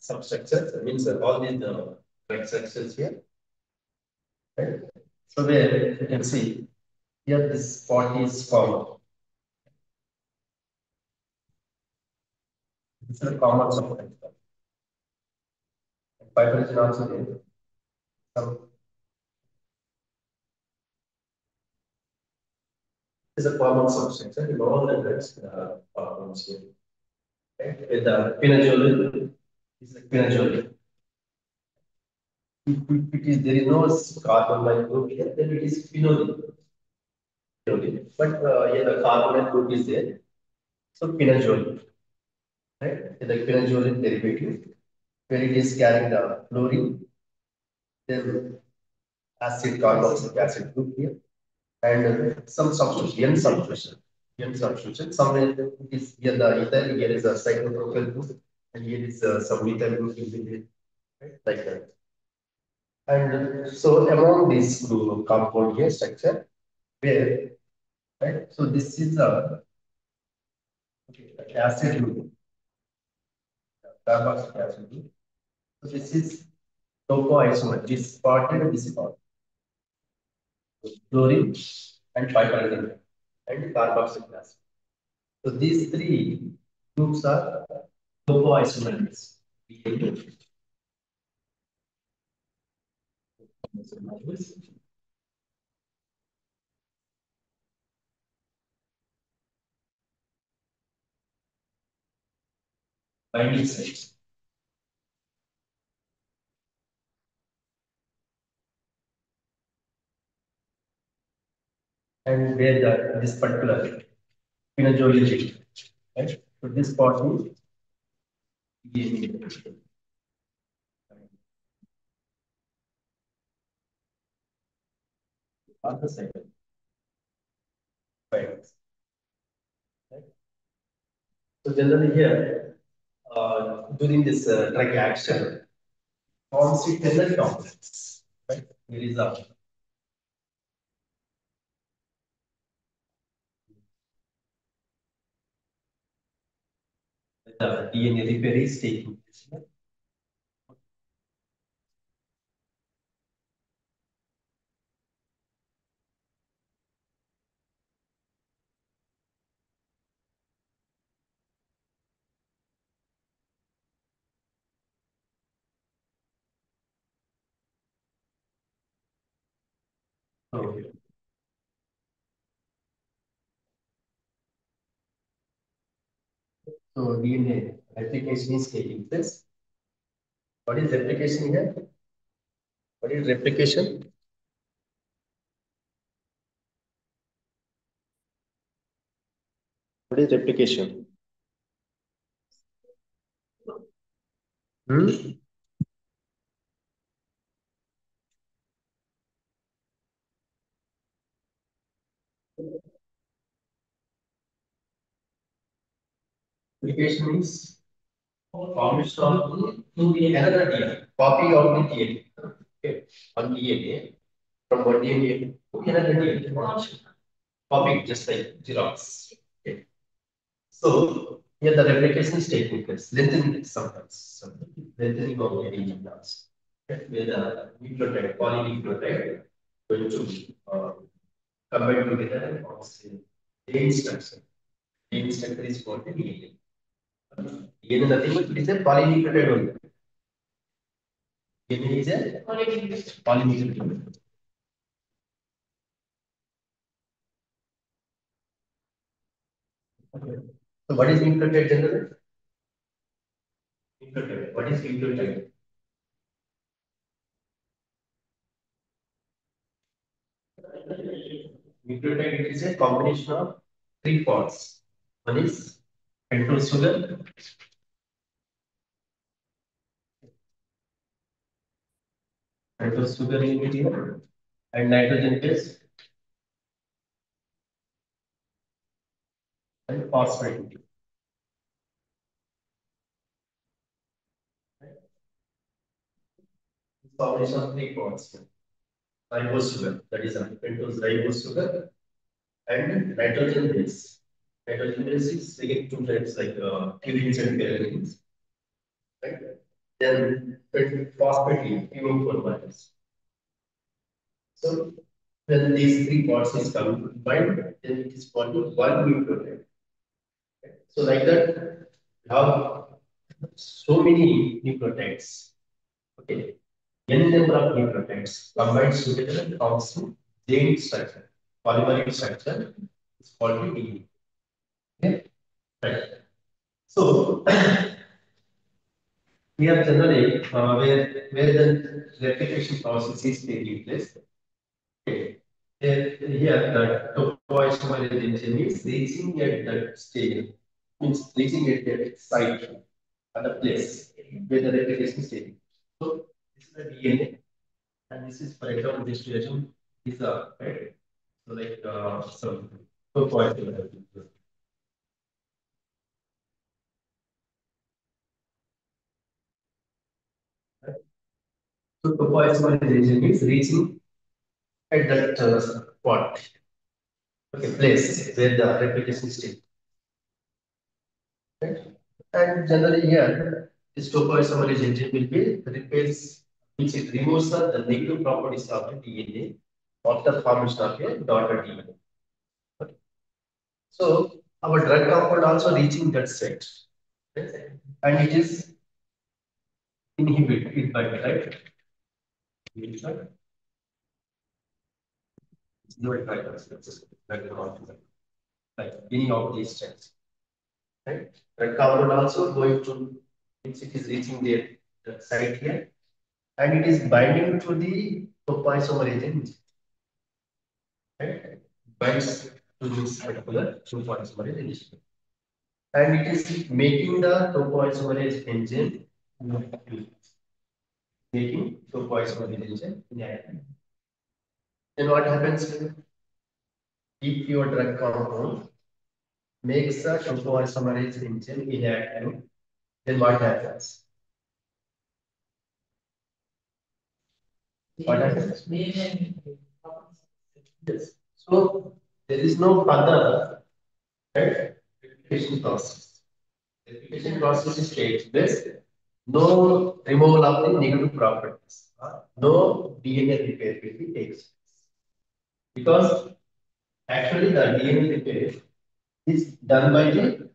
Substructures means all these right structures here. Right? So where you can see here this spot is common. This is a common substructure. Fiber is also there. Some is a common substructure in all the drugs problems here. Right? With the quinazole, this is a quinazole. If it is there is no carbon group here, then it is phenol. But here the carbonyl group is there. So quinazole, right? The quinazole derivative, where it is carrying the fluorine, then acid carboxylic acid group here, and some substitution, N substitution. Somewhere it is here the ethyl, here is a cyclopropyl group, and here is some methyl group is there, right? Like that. And so among these group compound here structure, where right? So this is a acid group, carboxylic acid group. So this is topoisomer. This part and this part, chlorine and piperazine and carboxylic acid. So these three groups are topoisomers. Binding sites. And where this particular quinazole is, right? So this part is DNA. On the side. Right. So generally here, during this drug action, forms internal complex. Right? There is a the DNA repair is taking place. So, so DNA replication is taking place. What is replication here? What is replication? What is replication? Hmm? Replication is formation of another DNA, copy of the DNA. Okay, one DNA from one DNA to another DNA. Copy just like Xerox. Okay. So here the replication is taking place, lengthening sometimes, lengthening of the DNA blocks. Okay. Where the nucleotide, polynucleotide, going to combine together and forms a chain structure. Chain structure is called the DNA. DNA nothing but it is a polynucleotide only. DNA is a polynucleotide. Okay. So what is nucleotide generally? Nucleotide. What is nucleotide? Nucleotide is a combination of three parts. One is pentose sugar, pentose sugar in here, and nitrogen base and phosphate. Combination of three parts. Ribose sugar, that is pentose ribose sugar, and nitrogen base. Cytogenesis, we get two types like purines and pyrimidines, right? Then phosphate hemophosphate. So when these three parts is combined, then it is called one nucleotide. So like that, we have so many nucleotides. Okay, n number of nucleotides combined together forms chain structure, polymeric structure. It's called the DNA. Okay, right. So here generally where the replication process is taking place. Okay. Here the topoisomerase enzyme is reaching at that stage, means reaching at that site at the place where the replication is taking. So this is the DNA, and this is, for example, this situation is a right. So like some topoisomerase. So topoisomerase enzyme is reaching at that spot, okay, place where the replication is taking. Right? And generally here, this topoisomerase engine will be repairs, which it removes the negative properties of the DNA after formation of a daughter DNA. Okay. So our drug compound also reaching that site, right? And it is inhibited by right? Inhibited. It's not by like any of these steps, right? Drug compound also going to, it is reaching there, the site here, and it is binding to the topoisomerase enzyme, right? Binds to this particular topoisomerase enzyme, and it is making the topoisomerase enzyme making topoisomerase enzyme inactive. Then what happens if your drug compound makes the topoisomerase enzyme inactive? Then what happens? What happens? Yes. So there is no further right replication process. Replication process is takes place. No removal of the negative properties. No DNA repair will be takes place. Because actually the DNA repair is done by the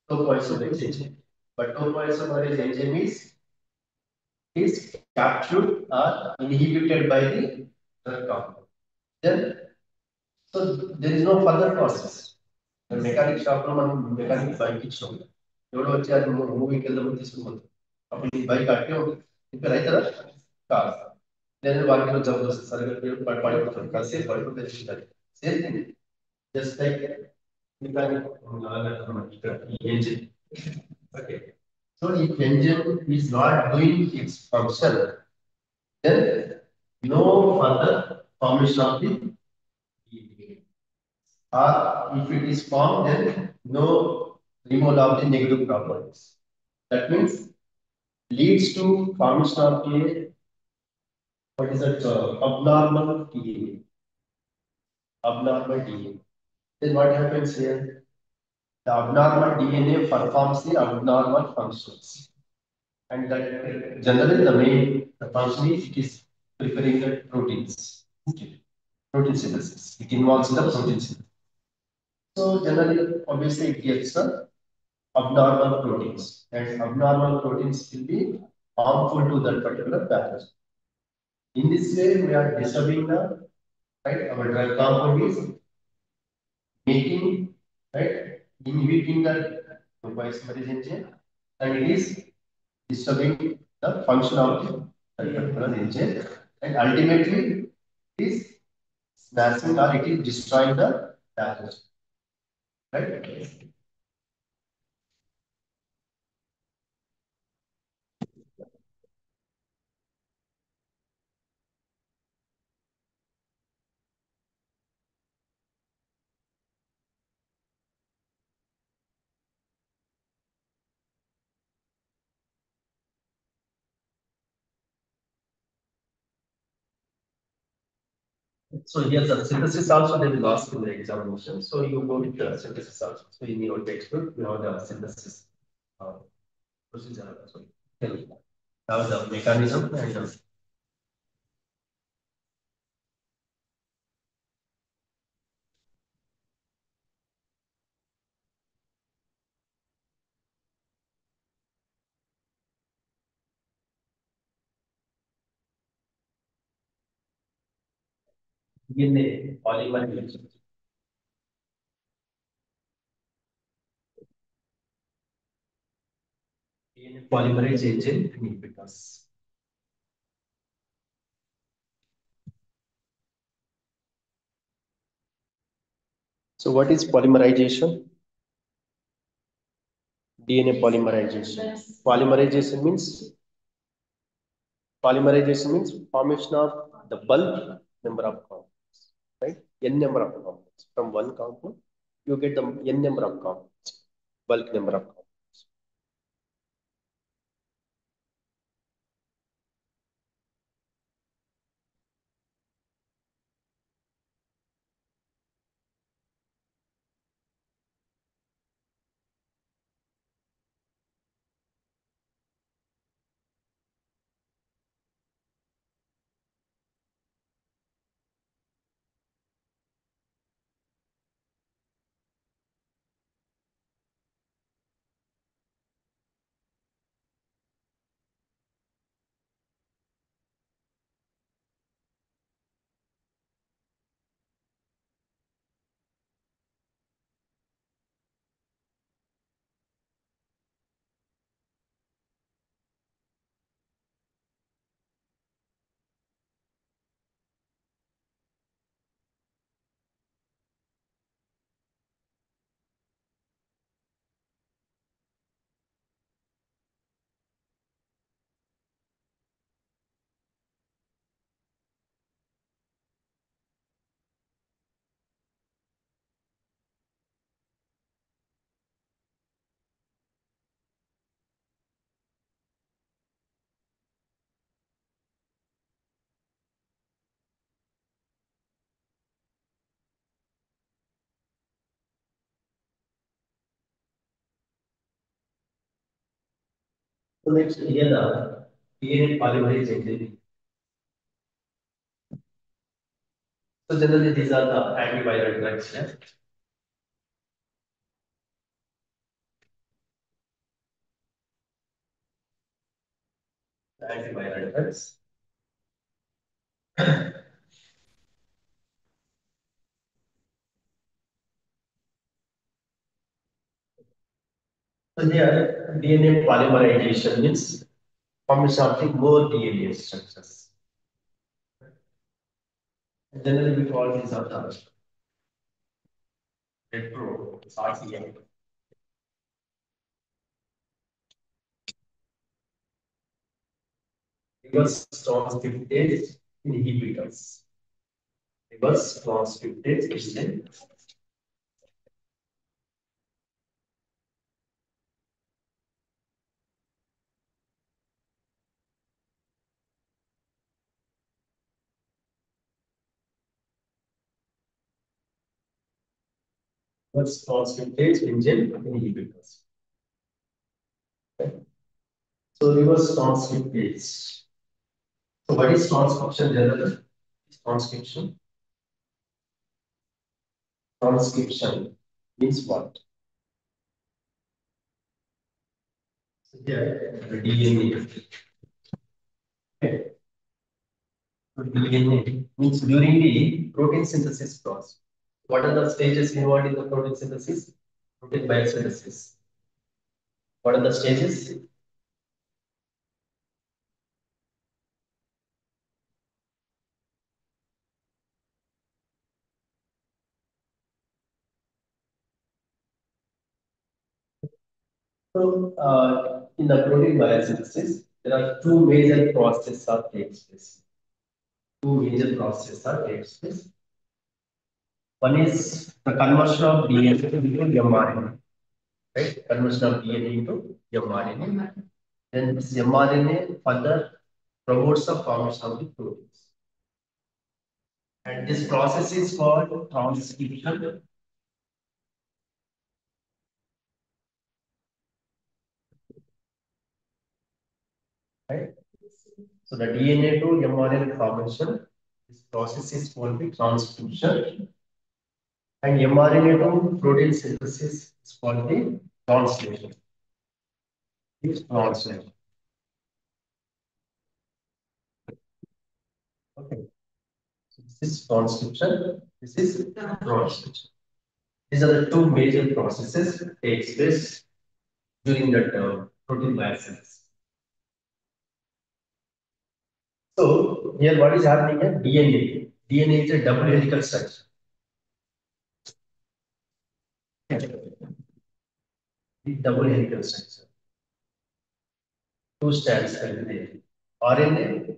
topoisomerase enzyme. But topoisomerase enzyme is captured or inhibited by the drug compound. Then so there is no further process. Mechanic shop లో మనం mechanic bike ఇచ్చాం, ఎవడో వచ్చి అది మూవీకి వెళ్దామని తీసుకున్నాం, అప్పుడు ఈ బైక్ అట్టే ఉంటుంది, ఇంకా రైతురా కాదు, నేను వాటిలో జబ్బు వస్తుంది, సరిగ్గా పడిపోతుంది, కాసేపు పడిపోతే తెలిసింది. Same thing, just like mechanic ఇక్కడ engine. Okay. So if engine is not doing its function, then no further formation of the or if it is formed, then no removal of the negative properties. That means leads to formation of a what is that abnormal DNA. Abnormal DNA. Then what happens here? The abnormal DNA performs the abnormal functions, and that generally the main the function is it is preparing the proteins. Okay. Protein synthesis. It involves the protein synthesis. So generally, obviously, it gets the abnormal proteins, and abnormal proteins will be harmful to that particular pathogen. In this way, we are disturbing the right. Our drug compound is making right inhibiting the topoisomerase enzyme, and it is disturbing the function of the particular enzyme, and ultimately it is smashing or it is destroying the pathogen. Right. So here the synthesis also they will ask in the examination. So you go with the synthesis also. So in your textbook, you have the synthesis procedure. Sorry. You have the mechanism and the DNA polymerization. DNA polymerase agent inhibitors. So what is polymerization? DNA polymerization. Polymerization means formation of the bulk number of compounds, right? N number of compounds. From one compound, you get the N number of compounds, bulk number of compounds. So next here the DNA polymerase agent. So generally these are the antiviral drugs. Yeah? The antiviral drugs. So here DNA polymerization means formation of the more DNA structures. Generally we call these are the retro RCA. Reverse transcriptase inhibitors. Reverse transcriptase inhibitors. Reverse transcriptase engine inhibitors. Okay. So reverse transcriptase. So what is transcription generally? Transcription. Transcription means what? So here the DNA. Okay. So DNA means during the protein synthesis process. What are the stages involved in the protein synthesis? Protein biosynthesis. What are the stages? So, in the protein biosynthesis, there are two major processes that takes place. Two major processes that takes place. One is the conversion of DNA into mRNA, right? Conversion of DNA into mRNA. Then this mRNA further promotes the formation of the proteins. And this process is called transcription. Right? So the DNA to mRNA formation, this process is called the transcription. And mRNA to protein synthesis is called the translation. It's translation. Okay. So this is transcription. This is translation. These are the two major processes that takes place during that protein biosynthesis. So here what is happening here? DNA. DNA is a double helical structure. The double helical structure. Two strands can be there. RNA,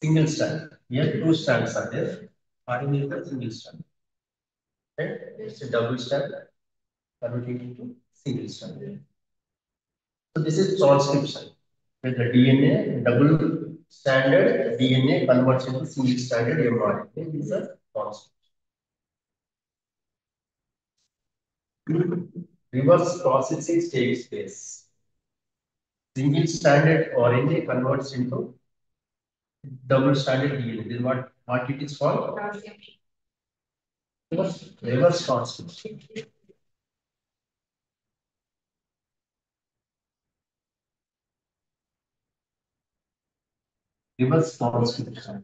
single strand. Here two strands are there. RNA is a single strand. Right? It's a double strand converting into single strand. So this is transcription. With the DNA, double stranded DNA converts into single stranded mRNA. This is a transcription. Reverse processing takes place. Single stranded RNA converts into double stranded DNA. This is what it is called? Reverse transcription. Reverse transcription.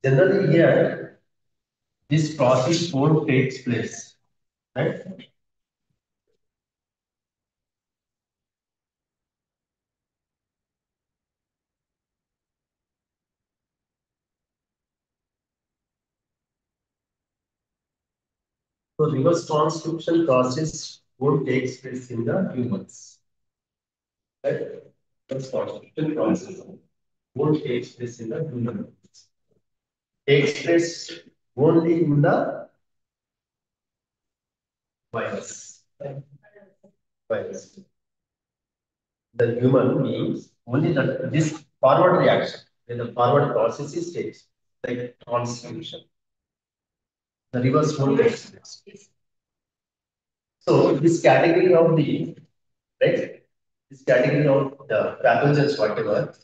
Generally, here this process won't takes place, right? So reverse transcription process won't takes place in the humans, right? Reverse transcription process won't takes place in the humans. Takes place only in the virus. Virus. The human beings only that this forward reaction, when the forward process is takes like transcription. The reverse won't takes place. So this category of the right, this category of the pathogens, whatever,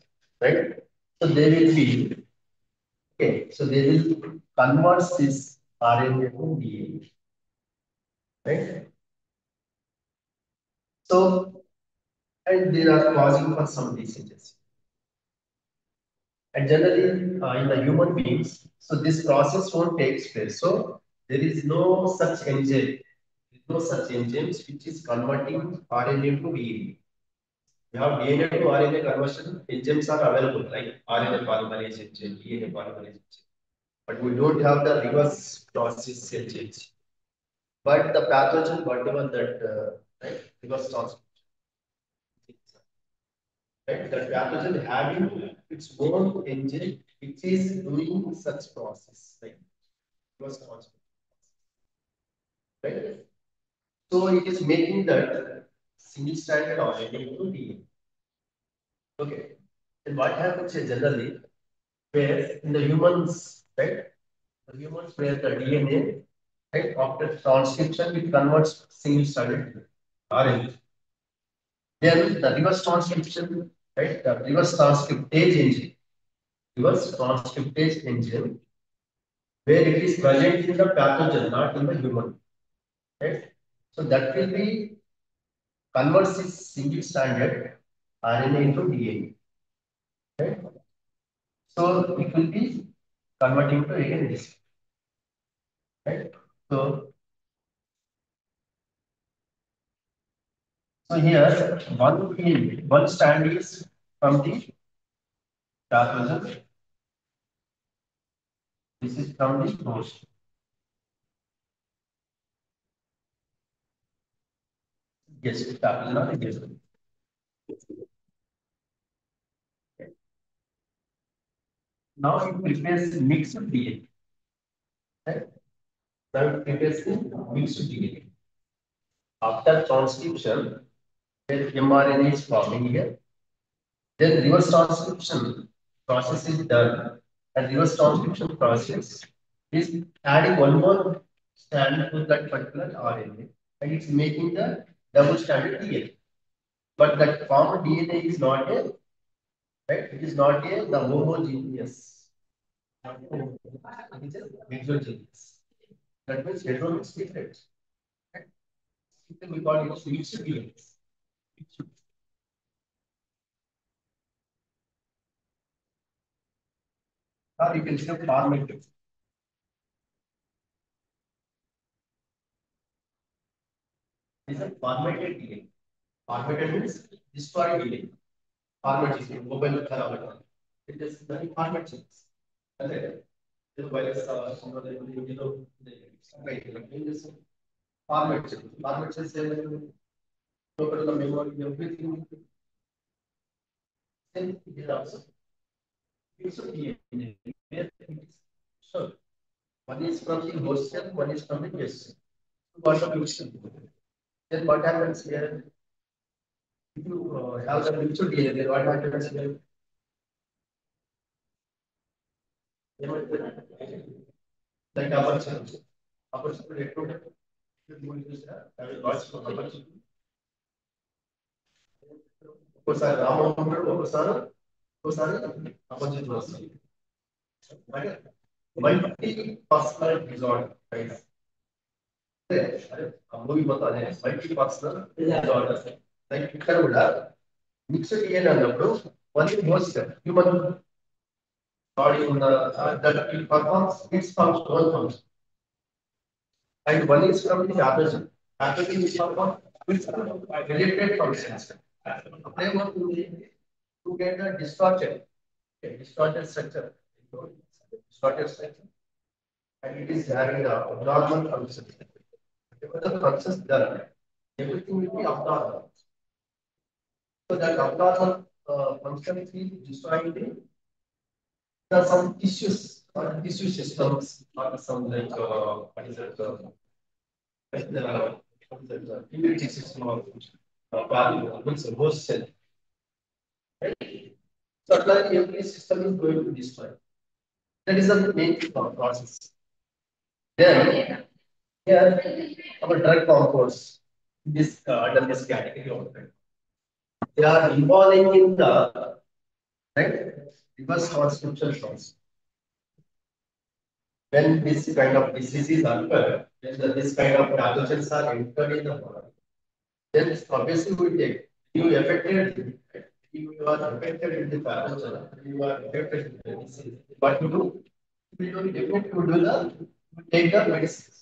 right? So they will be okay. So they will convert this RNA to DNA, right? So and they are causing for some diseases. And generally, in the human beings, so this process won't take place. So there is no such enzyme, no such enzymes which is converting RNA to DNA. We have DNA to RNA conversion enzymes are available, like RNA polymerase enzyme, DNA polymerase enzyme. But we don't have the reverse process enzymes. But the pathogen, whatever that, right, reverse transcription, right, the pathogen having its own enzyme which is doing such process, like reverse transcription, right? So it is making that single stranded RNA into DNA. Okay. And what happens here generally, where in the humans, right? The humans where the DNA, right, after transcription, it converts single stranded RNA. Then the reverse transcription, right? The reverse transcriptase engine, where it is present in the pathogen, not in the human, right? So that will be converts this single stranded RNA into DNA, right? So it will be converting to again this, right? So so here one strand is from the pathogen. This is from the host. Yes, pathogen or the guest. Now it prepares mixed DNA. Right? Now it prepares the mixed DNA. After transcription, where mRNA is forming here, Then reverse transcription process is done, and reverse transcription process is adding one more strand to that particular RNA, and it's making the double stranded DNA. But that formed DNA is not a right. It is not a the homogeneous. It is a heterogeneous. That means heterogeneous different. Right? We call it mixed DNAs. Or you can say formatted. It is a formatted DNA. Formatted means destroyed DNA. Format is mobile parameter. It is very format changes. Okay. The virus, right? In this format change. Format change, total the memory, everything. Then it is also it's a DNA. Where it is so one is from the host cell, one is from the guest cell. What a mixture. Then what happens here? If you have the mixture DNA, then what happens here? Like aperture. Aperture electrode. ఒకసారి రామ ఉంటాడు ఒకసారి opposite వస్తుంది అంటే multi personal disorder right అదే movie మొత్తం అదే multi personal disorder like ఇక్కడ కూడా మిక్స్డ్ డిఎన్ఏ అన్నప్పుడు వన్ మోస్ట్ హ్యూమన్ బాడీ ఉన్న that it performs it's function one function and one is from the pathogen. Pathogen is from related functions. They want to get a distorted, okay, distorted structure, distorted structure, and it is having a abnormal function. Whatever the functions done, everything will be abnormal. So that abnormal function is destroying the some tissues or tissue systems or some like what is it? The immunity system of means a host cell. Right? So every system is going to destroy. That is the main process. Then here our drug compounds this under this category of drug. They are involving in the right reverse transcription process. When this kind of diseases occur, when this kind of pathogens are entered in the body, then obviously we take you affected. You are affected in the pathogen. You are affected in the disease. What you do? You do definitely do the take the medicines.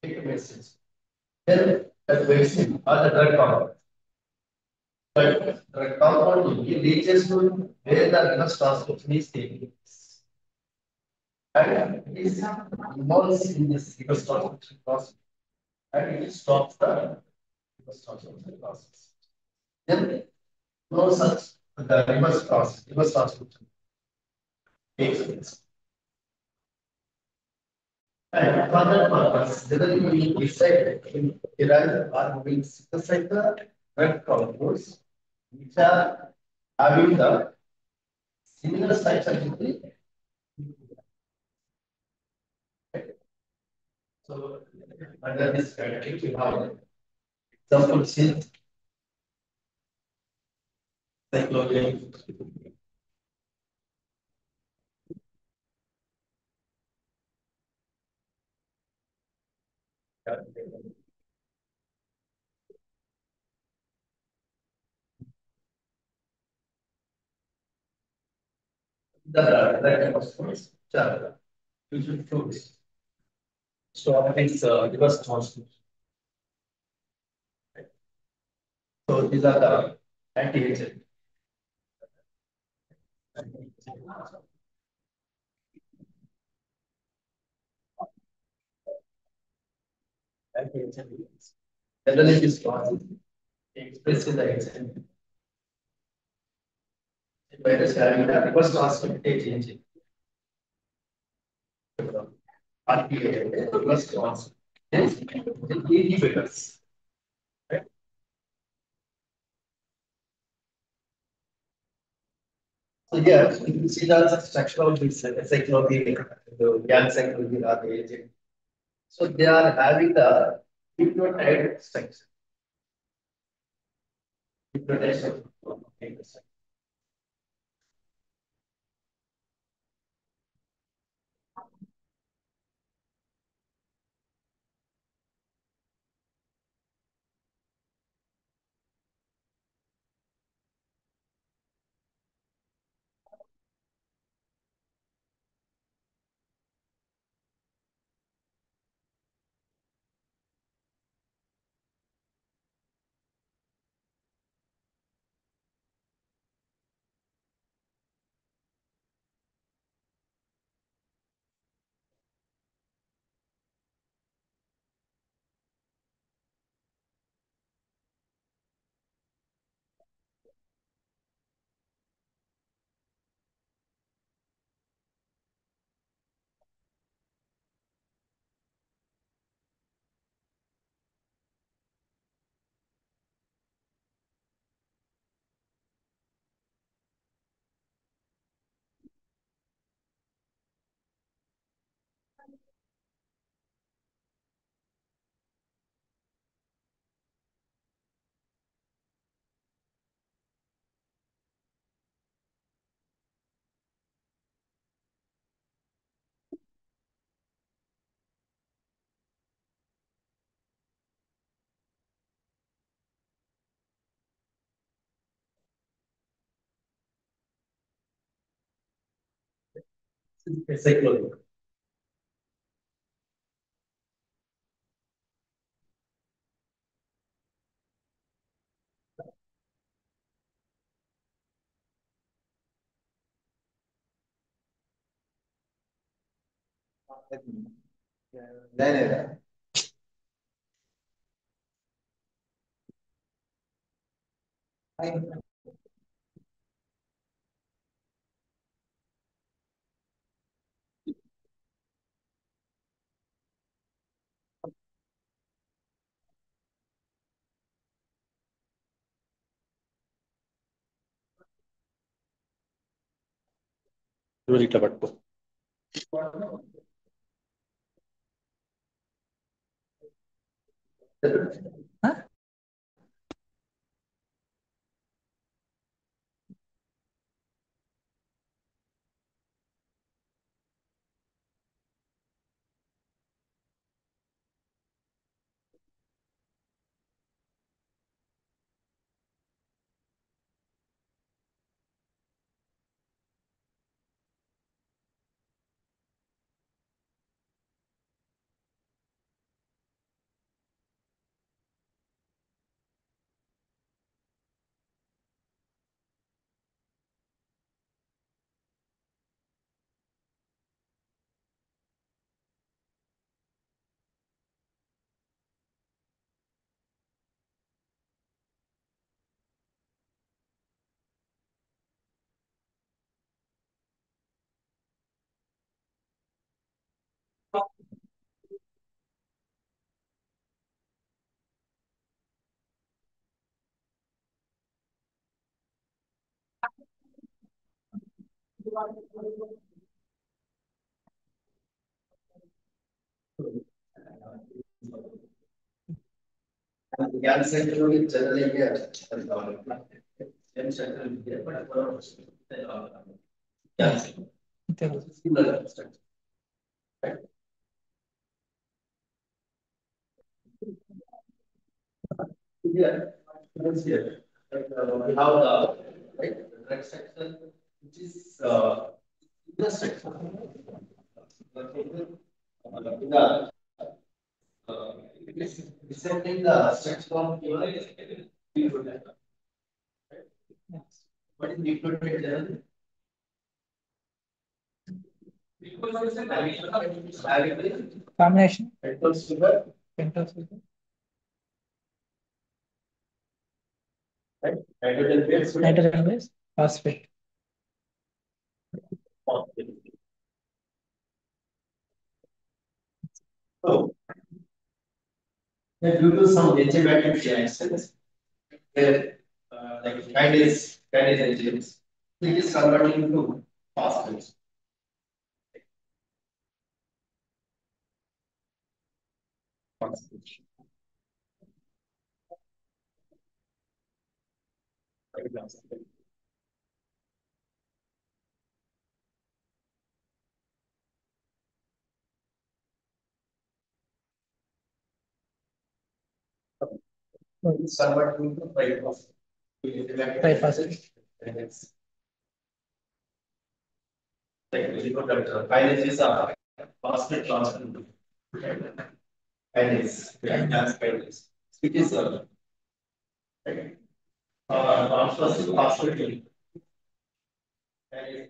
Take the medicines. Then that medicine or the drug compound. But drug compound reaches to where the reverse transcription is taking place. And it is involved in this reverse transcription process. And it stops the reverse transcription process. Then no such the reverse process, reverse transcription takes place. And for that purpose, generally we decide in derive or we will synthesize the drug compounds which are having the similar structure to the so under this category we have example synth, cyclogen, the drug compounds which are usually fruits. So it's reverse transcription. So these are the anti-agent. Anti-agent. Generally, this process expressed in the agent. The virus having the reverse transcription agent. RPA, reverse transcription. Yes, the inhibitors. Right? So here you see the structure of this cyclopedia, the gas cyclopedia, the agent. So they are having the nucleotide structure. Nucleotide structure. Cyclopedia. नहीं नहीं नहीं रोज इट्ला पट्टू ज्ञान से जो चल रही है ज्ञान से चल रही है बट ज्ञान से similar structure yeah that's here we have the right the direct section which is the section the it is descending the section of your what is nucleotide channel Combination. pentose sugar Pentose sugar. right hydrogen base Nitrogen base. Phosphate. so due to some enzymatic reactions where like kinase enzymes It is converting into phosphate. It's converting into triphosphate. Triphosphate. And it's like kinase is a phosphate transfer. Kinase, gas kinase. It is a transfer phosphate. And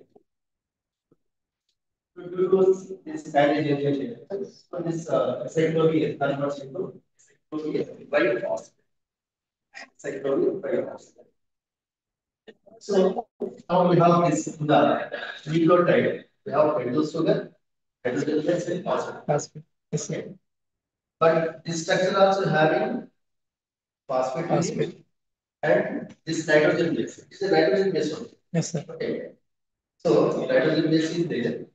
to do this kinase, so this cyclohexane converts into triphosphate. Cyclohexane. So now we have this in the nucleotide. We have pentose sugar, hydrogen base and phosphate. Phosphate. Yes, sir. Okay. But this structure also having phosphate in it Phosphate. and this nitrogen base. It's a nitrogen base only. Yes, sir. Okay. So nitrogen base is there,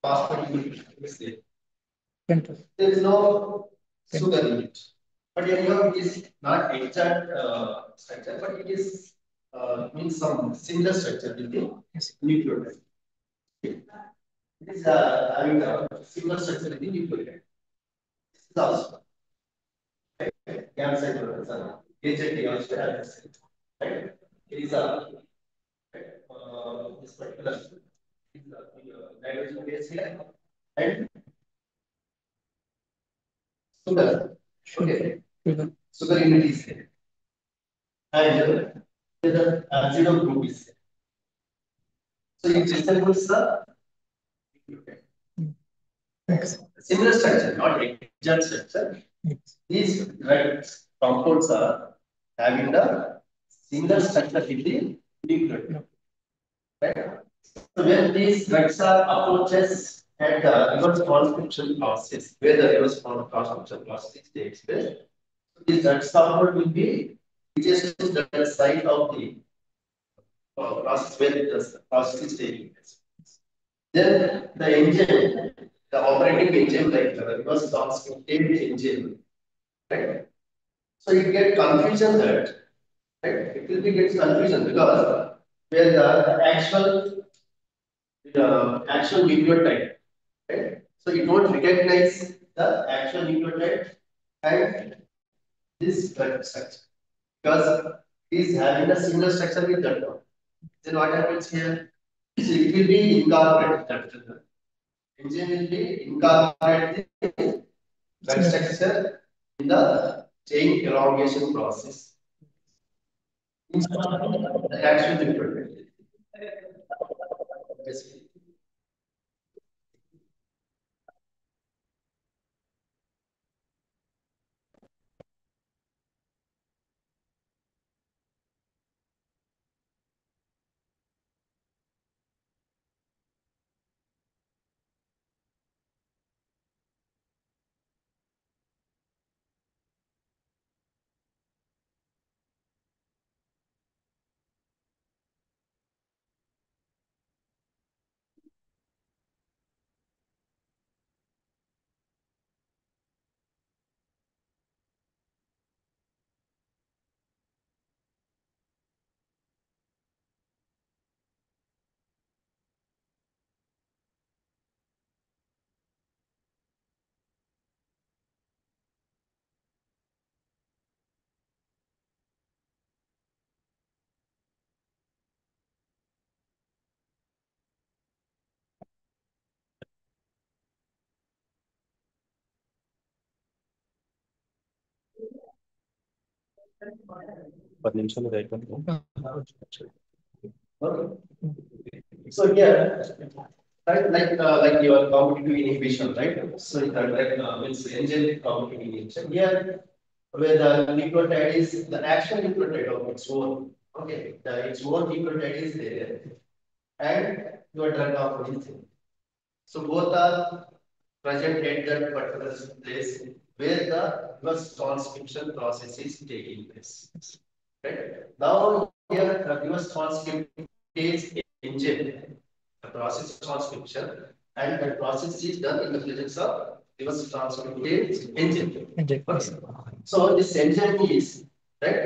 phosphate is there. Pentose. There is no sugar in it. But here you have it is not exact structure, but it is means some similar structure with the Yes. nucleotide. It is having a similar structure with the nucleotide. This is also gamma cyclohexane. HAT also has right. It is a this particular is nitrogen base here and sugar. Okay. Sugar. Sugar unit is there. And the acido group is there. So it resembles the Yes. similar structure, not exact structure. Yes. These drugs compounds are having the similar structure with the nucleotide. Right? So when these drugs are approaches at the reverse transcription process, where the reverse transcription process takes place, these drugs compound will be just the site of the process where the process is taking place. Then the engine, the operating engine, like the reverse transcription engine, right? So you get confusion that, right? It will be gets confusion because where the actual nucleotide, right? So you don't recognize the actual nucleotide and this drug structure because it is having a similar structure with that one. Then what happens here? So it will be incorporated. That engine will be incorporated the drug structure in the chain elongation process. The actual nucleotide. Basically. Potential right. Okay. So here, right, like your competitive inhibition, right? So like means engine competitive inhibition. Here, where the nucleotide is the actual nucleotide of its own. Okay, its own nucleotide is there, and your drug compound is there. So both are present at that particular place where the reverse transcription process is taking place. Right? Now here the reverse transcriptase engine, the process of transcription, and the process is done in the presence of reverse transcription engine. Okay. So this engine is right.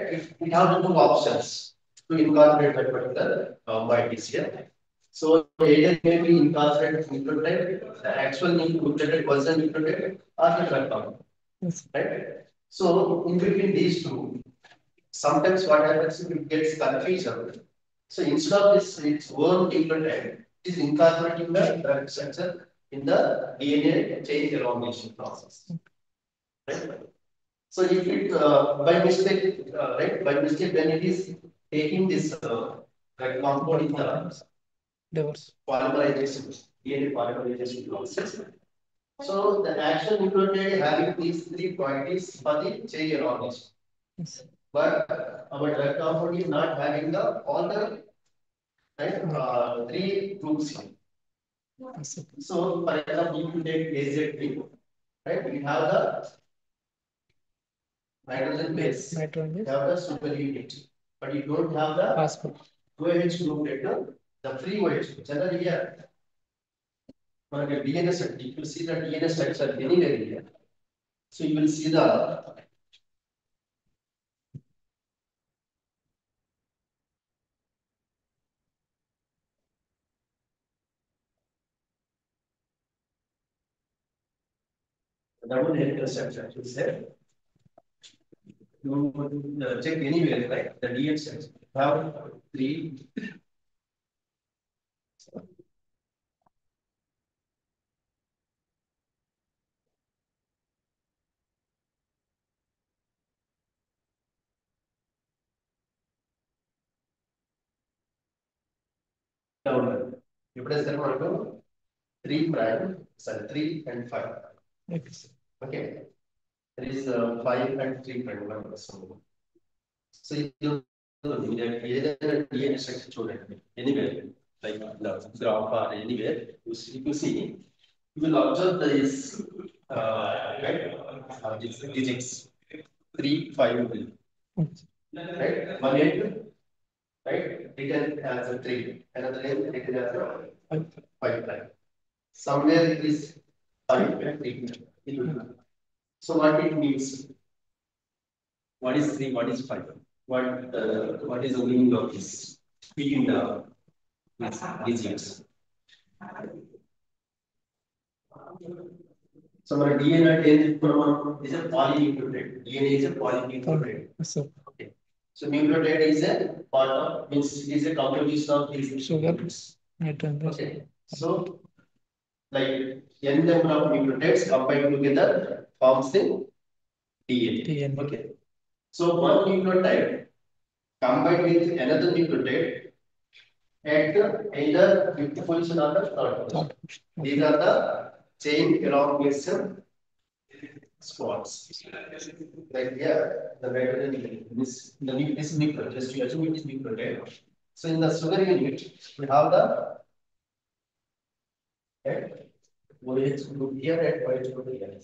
It has two options to incorporate that particular bytes here. So either it may be incorporated nucleotide, the actual nucleotide version nucleotide, or the drug compound. Yes. Right. So in between these two, sometimes what happens is it gets confusion. So instead of this its own nucleotide, it is incorporating the drug structure in the DNA chain elongation process. Right? So if it by mistake, right, by mistake, when it is taking this like compound in the Divorce. polymerization, DNA polymerization process. So the action nucleotide having these three properties for the chain elongation. Yes. But our drug compound is not having the all the right three groups here. Yes. So for example, if you take AZ3, right, we have the nitrogen base, Nitrogen you base. have the super unit, but you don't have the Phosphate. OH group later, the free OH. Generally, yeah, మనకి DNA structure, if you see the DNA structure anywhere here, so you will see the double helical structure. You say you check anywhere, right? The DNA structure have three. Down. You press the one 3 prime, sorry, 3 and 5. Okay. There is 5 and 3 prime one. So you either DNA structure చూడండి anywhere, like the graph or anywhere, you see, you will observe this right, these digits 3, 5 will, right, 1, 8, right, written as a 3, another name written as a 5 prime. Somewhere it is 5 and 3. So what it means? What is 3? What is 5? What is the meaning of this? Between the digits. So our DNA is a polynucleotide. DNA is a polynucleotide. Okay. So nucleotide is a part of, means it is a composition of these sugar. Okay. So like n number of nucleotides combined together forms the DNA. Okay. So one nucleotide combined with another nucleotide at either fifth position or the third position. These are the chain elongation spots. Like here, the nitrogen, this nucleotide, just to assume it is nucleotide. So in the sugar unit, we have the OH group here and OH group here.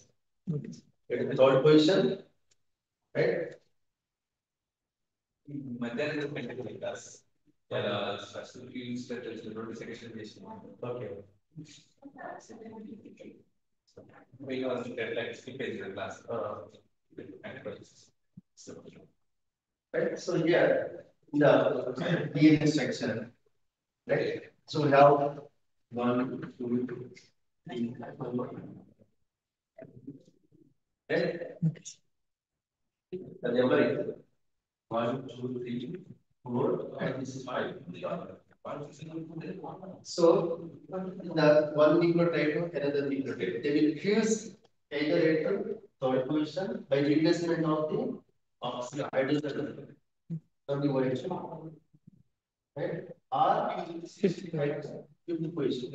At the third position, right? మధ్యాహ్నం పెట్టండి class first use పెట్టచ్చు 2 section చేసిన okay we want to get like skip in the class right. So here in the DNA section, right, so we have 1, 2, 3, 4, right, the number is 1, 2, 3, 4, and this is 5. So the one nucleotide to another nucleotide, they will fuse either at the third position by replacement of the oxygen hydrogen from the OH, right? Or fifth position.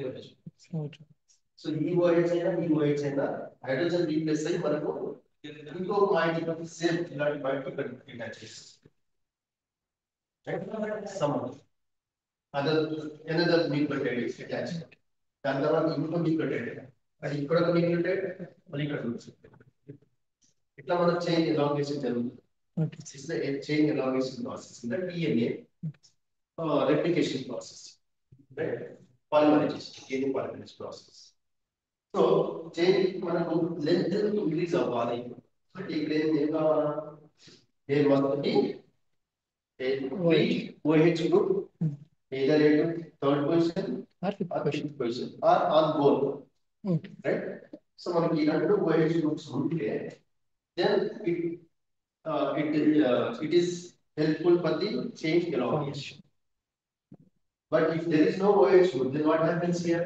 So EOH and EOH and the hydrogen replace అయ్యి మనకు ఇంకొక mighty same ఇలాంటి mighty attaches. Some other another nucleotide is attached. దాని తర్వాత ఇంకో nucleotide, అది ఇక్కడ ఒక nucleotide, మళ్ళీ ఇక్కడ ఇట్లా మనం చైన్ elongation జరుగుతుంది. This is the chain elongation process in the DNA replication process. right? Polymerization, DNA polymerase process. So change మనకు length increase అవ్వాలి. But ఇక్కడ ఏం కావాలా? There must be a free OH group, either at third position or fifth or question. fifth position or on both, Okay. right? So మనకి ఈ రెండు OH groups ఉంటే then it is helpful for the chain elongation. But if there is no OH group, then what happens here?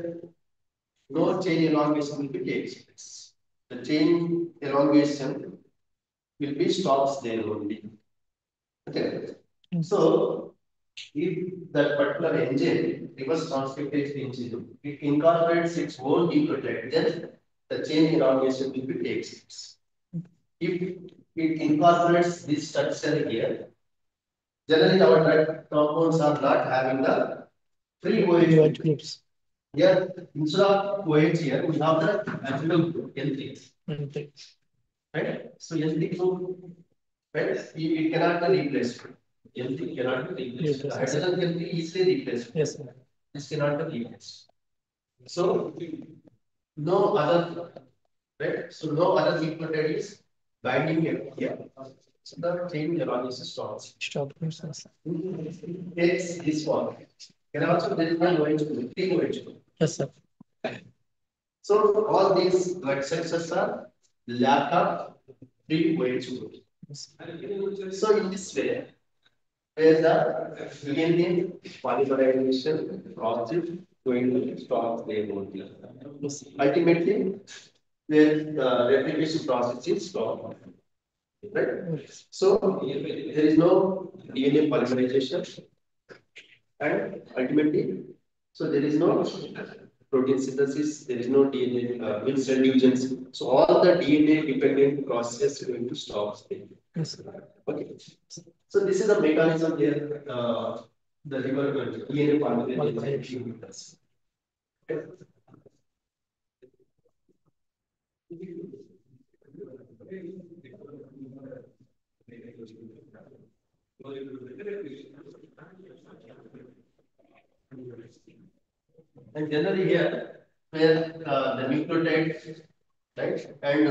No chain elongation will be takes place. The chain elongation will be stops there only. Okay. So if that particular engine, reverse transcriptase engine, it incorporates its own nucleotide, then the chain elongation will be takes place. If it incorporates this structure here, generally our drug compounds are not having the free OH groups. Here, instead of OH here, we have the natural group N3. Right? So N3 group, right? It cannot be replaced. N3 cannot be replaced. The hydrogen can be easily replaced. Yes, sir. This cannot be replaced. So no other, right? So no other nucleotide is binding here. So the chain elongation stops. Stop. Yes, sir. Takes this one. And also there is no OH group, free OH group. Yes, sir. So all these blood structures are lack of free OH group. So in this way, where the DNA polymerization process going to stop there only. Ultimately, where the replication process is stopped. Right? So there is no DNA polymerization, and ultimately, so there is no protein synthesis, there is no DNA with cell divisions. So all the DNA dependent process is going to stop there. Yes. Okay. So this is the mechanism here. The liver DNA polymerization does. Okay. And generally here, where the nucleotide, right, and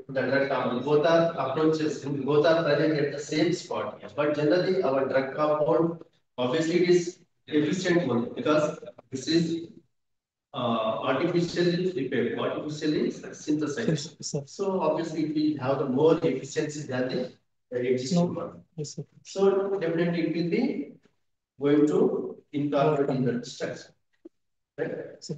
the drug compound, both are approaches, both are present at the same spot here. But generally, our drug compound, obviously, it is efficient one because this is artificially prepared, artificially synthesized. So obviously, it will have the more efficiency than the existing one. Yes, sir. So definitely, it will be going to incorporate in the structure. Right? Sir.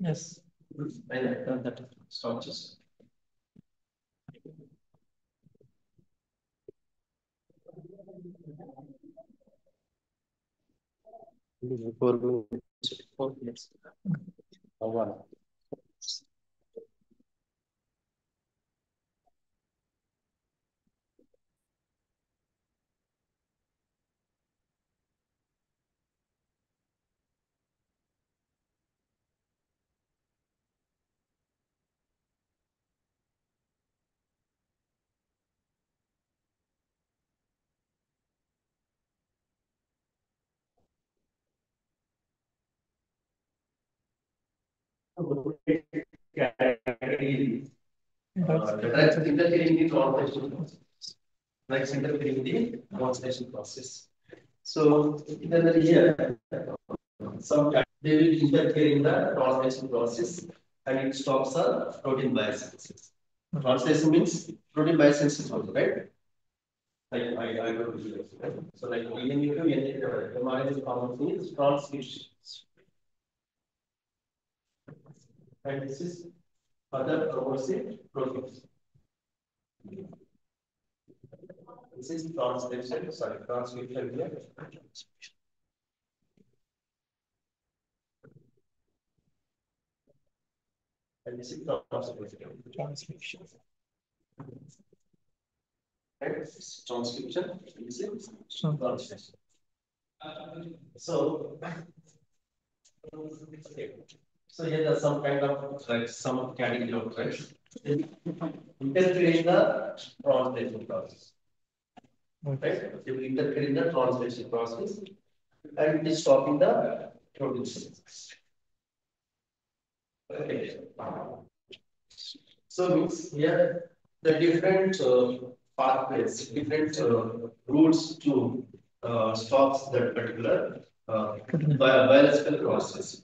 Yes. I like that structures. Four minutes. One. Category. Drugs interfering in the translation process. Drugs interfering in the translation process. So then here, some they will interfere in the translation process, and it stops the protein biosynthesis. Translation means protein biosynthesis also, right? I don't know. Right? So like even if you mRNA common thing is transcription. And this is other opposite proteins. This is translation, sorry, transcription here. And this is transcription. Right? Transcription. So, Translation. So, okay. So here there's some kind of some category of threads. Interfere in the translation process. Right? They will interfere in the translation process and it is stopping the production. Okay. So means here the different pathways, different routes to stop that particular biological process.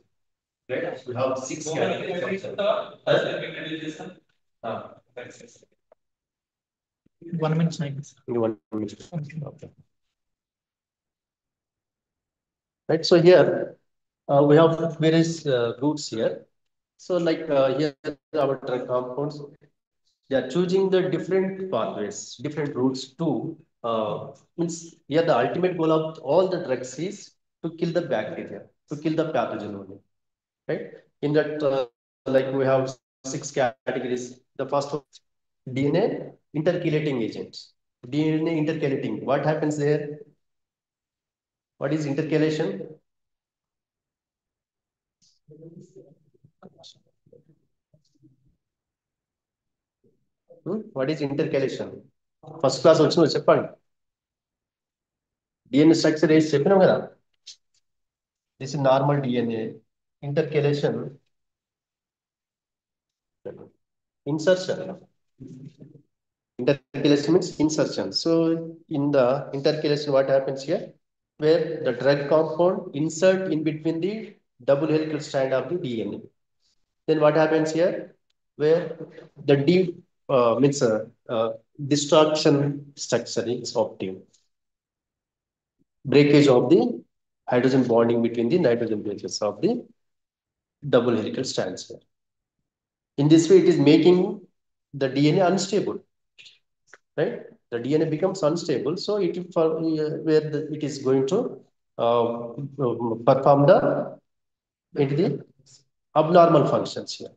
Right? We have 6 categories. Uh, 1 minute time. 1 minute. Okay. Okay. Right. So here we have various routes here. So like here our drug compounds, they are choosing the different pathways, different routes to means here the ultimate goal of all the drugs is to kill the bacteria, to kill the pathogen only. Right? In that like we have 6 categories. The first one DNA intercalating agents. DNA intercalating. What happens there? What is intercalation? What is intercalation? First class వచ్చిన చెప్పండి. DNA structure వేసి చెప్పినాం కదా. This is normal DNA. Intercalation. Insertion. Intercalation means insertion. So in the intercalation, what happens here? Where the drug compound insert in between the double helical strand of the DNA. Then what happens here? Where the means destruction structure is obtained. Breakage of the hydrogen bonding between the nitrogen bases of the double helical strands here. In this way, it is making the DNA unstable, right? The DNA becomes unstable, so it for where it is going to perform the into the abnormal functions here.